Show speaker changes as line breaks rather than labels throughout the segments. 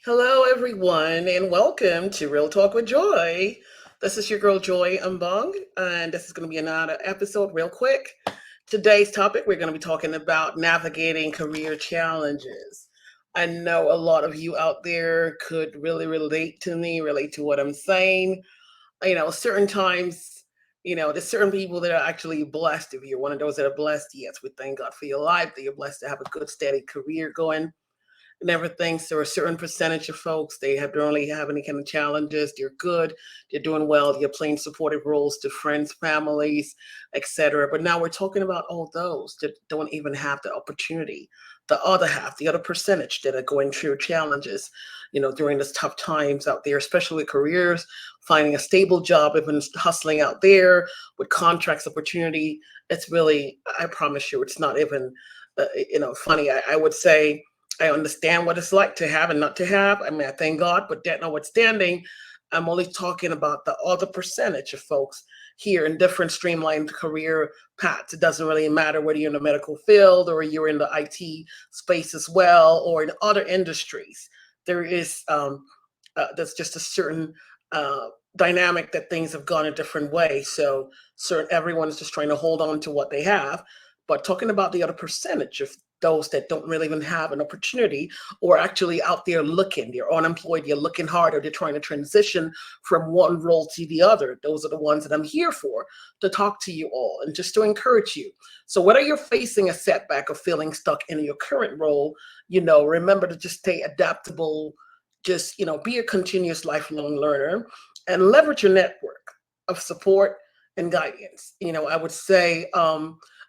Hello, everyone, and welcome to Real Talk with Joy. This is your girl Joy Umbong, and this is going to be another episode, real quick. Today's topic, we're going to be talking about navigating career challenges. I know a lot of you out there could really relate to me, relate to what I'm saying. Certain times, there's certain people that are actually blessed. If you're one of those that are blessed, yes, we thank God for your life, that you're blessed to have a good, steady career going and everything. So a certain percentage of folks, don't really have any kind of challenges. They're good. They're doing well. They're playing supportive roles to friends, families, etc. But now we're talking about all those that don't even have the opportunity. The other half, the other percentage that are going through challenges, during this tough times out there, especially with careers, finding a stable job, even hustling out there with contracts opportunity. It's really, I promise you, it's not even, funny. I would say I understand what it's like to have and not to have. I mean, I thank God, but that notwithstanding, I'm only talking about the other percentage of folks here in different streamlined career paths. It doesn't really matter whether you're in the medical field or you're in the IT space as well, or in other industries. There is there's just a certain uh, dynamic that things have gone a different way. So certain everyone is just trying to hold on to what they have. But talking about the other percentage of those that don't really even have an opportunity or actually out there looking, they're unemployed, they're looking hard, or they're trying to transition from one role to the other. Those are the ones that I'm here for, to talk to you all and just to encourage you. So whether you're facing a setback or feeling stuck in your current role, remember to just stay adaptable, just, be a continuous lifelong learner and leverage your network of support and guidance. I would say,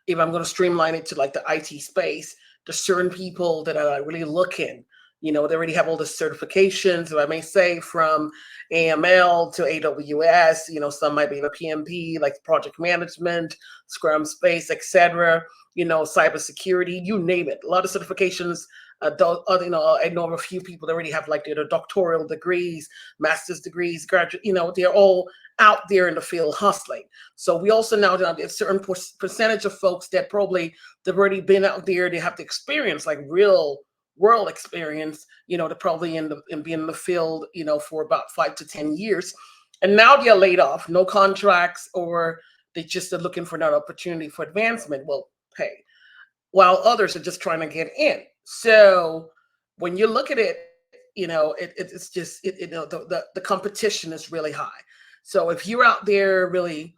if I'm going to streamline it to like the IT space, there's certain people that are really looking. They already have all the certifications, if I may say, from AML to AWS. Some might be in the PMP, like project management, Scrum space, etc. Cybersecurity, you name it. A lot of certifications. I know of a few people that already have like their doctoral degrees, master's degrees, graduate. They're all out there in the field hustling. So we also now have a certain percentage of folks that probably they've already been out there. They have the experience, like real world experience, to probably be in the field, for about 5 to 10 years, and now they're laid off, no contracts, or they just are looking for another opportunity for advancement. Well, hey, while others are just trying to get in. So when you look at it, it's just the competition is really high. So if you're out there really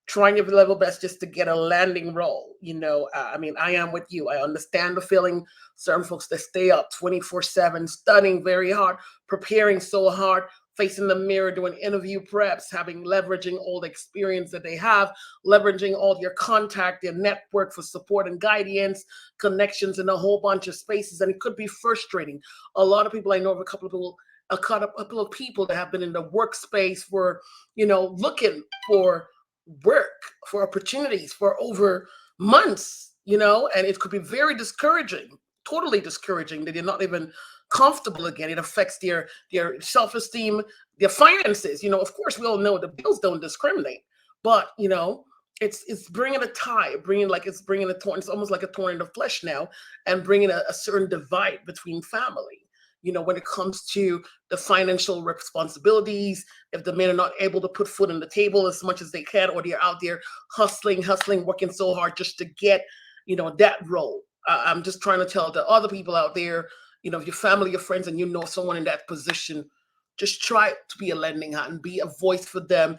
trying your level best just to get a landing role, I mean, I am with you. I understand the feeling. Certain folks that stay up 24/7, studying very hard, preparing so hard, facing the mirror, doing interview preps, having leveraging all the experience that they have, leveraging all your contact, your network for support and guidance, connections in a whole bunch of spaces. And it could be frustrating. A lot of people, I know of a couple of people that have been in the workspace for, looking for work, for opportunities for over months, and it could be very discouraging, totally discouraging, that they're not even comfortable again. It affects their self-esteem, their finances. Of course, we all know the bills don't discriminate, but it's bringing a tie, it's bringing a thorn. It's almost like a thorn in the flesh now, and bringing a certain divide between family. When it comes to the financial responsibilities, if the men are not able to put food on the table as much as they can, or they're out there hustling, working so hard just to get, that role. I'm just trying to tell the other people out there, if your family, your friends, and you know someone in that position, just try to be a lending hand and be a voice for them.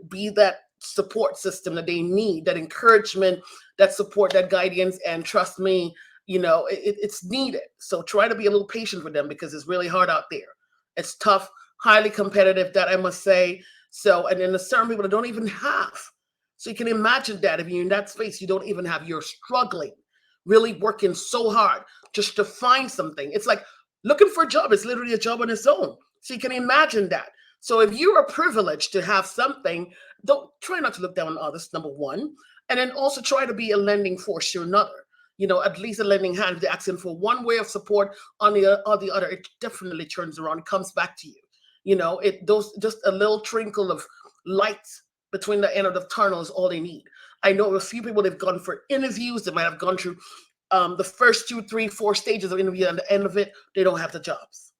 Be that support system that they need, that encouragement, that support, that guidance. And trust me, it's needed. So try to be a little patient with them, because it's really hard out there. It's tough, highly competitive, that I must say. So, and then there's certain people that don't even have. So you can imagine that if you're in that space, you don't even have, you're struggling, really working so hard just to find something. It's like looking for a job. It's literally a job on its own. So you can imagine that. So if you are privileged to have something, don't try not to look down on others, number one. And then also try to be a lending force to another. At least a lending hand. If they're asking for one way of support on the other, it definitely turns around, comes back to you. It those just a little trinkle of light between the end of the tunnel is all they need. I know a few people, they've gone for interviews, they might have gone through the first two, three, four stages of interview, and at the end of it, they don't have the jobs.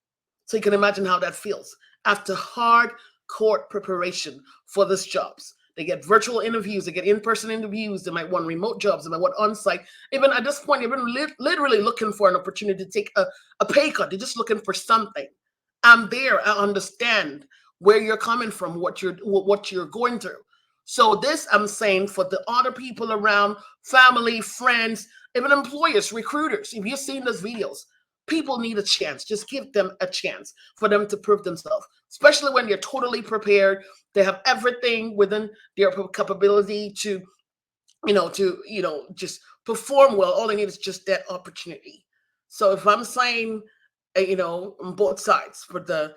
So you can imagine how that feels after hard court preparation for these jobs. They get virtual interviews, they get in-person interviews, they might want remote jobs, they might want on-site. Even at this point, they've been literally looking for an opportunity to take a pay cut. They're just looking for something. I'm there. I understand where you're coming from, what you're going through. So this I'm saying for the other people around, family, friends, even employers, recruiters. If you've seen those videos, people need a chance. Just give them a chance for them to prove themselves, especially when you're totally prepared. They have everything within their capability to just perform well. All they need is just that opportunity. So if I'm saying, on both sides, for the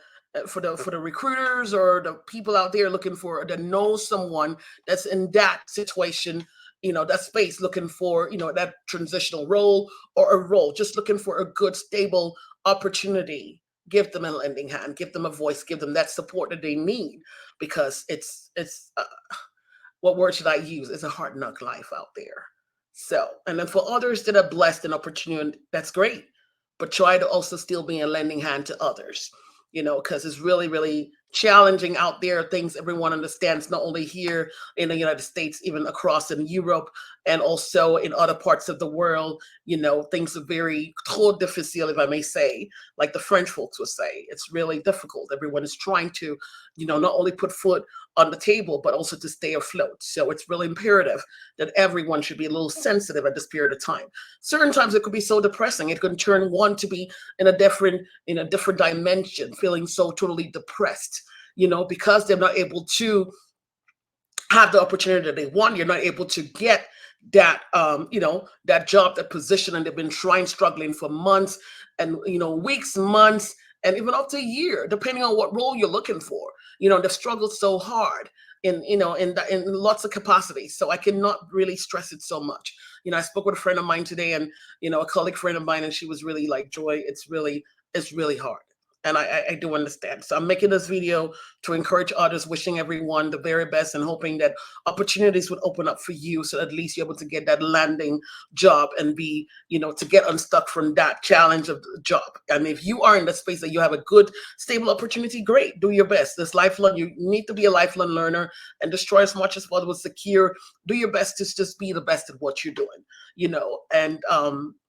recruiters or the people out there looking for that know someone that's in that situation, that space, looking for that transitional role or a role, just looking for a good stable opportunity, give them a lending hand, give them a voice, give them that support that they need, because it's what word should I use? It's a hard knock life out there. So, and then for others that are blessed and opportunity, that's great. But try to also still be a lending hand to others, because it's really, really challenging out there. Things everyone understands, not only here in the United States, even across in Europe and also in other parts of the world. Things are very trop difficile, if I may say, like the French folks would say. It's really difficult. Everyone is trying to, not only put food on the table, but also to stay afloat. So it's really imperative that everyone should be a little sensitive at this period of time. Certain times it could be so depressing. It could turn one to be in a different dimension, feeling so totally depressed, because they're not able to have the opportunity that they want. You're not able to get that job, that position, and they've been trying, struggling for months and weeks, months, and even up to a year, depending on what role you're looking for. They've struggled so hard in lots of capacities. So I cannot really stress it so much. I spoke with a friend of mine today, and a colleague friend of mine, and she was really like, Joy, it's really hard. And I do understand. So I'm making this video to encourage others, wishing everyone the very best and hoping that opportunities would open up for you, so at least you're able to get that landing job and be, to get unstuck from that challenge of the job. And if you are in the space that you have a good, stable opportunity, great, do your best. This lifelong, you need to be a lifelong learner and destroy as much as possible, secure, do your best to just be the best at what you're doing, and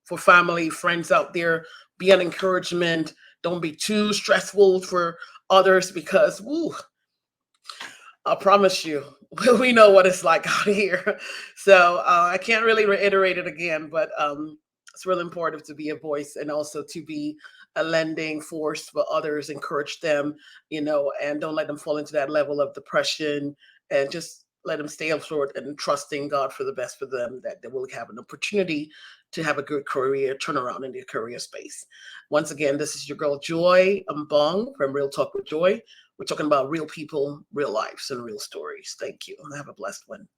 for family, friends out there, be an encouragement. Don't be too stressful for others, because, woo, I promise you, we know what it's like out here. So I can't really reiterate it again, but it's really important to be a voice and also to be a lending force for others, encourage them, and don't let them fall into that level of depression, and just let them stay afloat and trusting God for the best for them, that they will have an opportunity to have a good career turnaround in their career space. Once again, this is your girl Joy Mbong from Real Talk with Joy. We're talking about real people, real lives, and real stories. Thank you. Have a blessed one.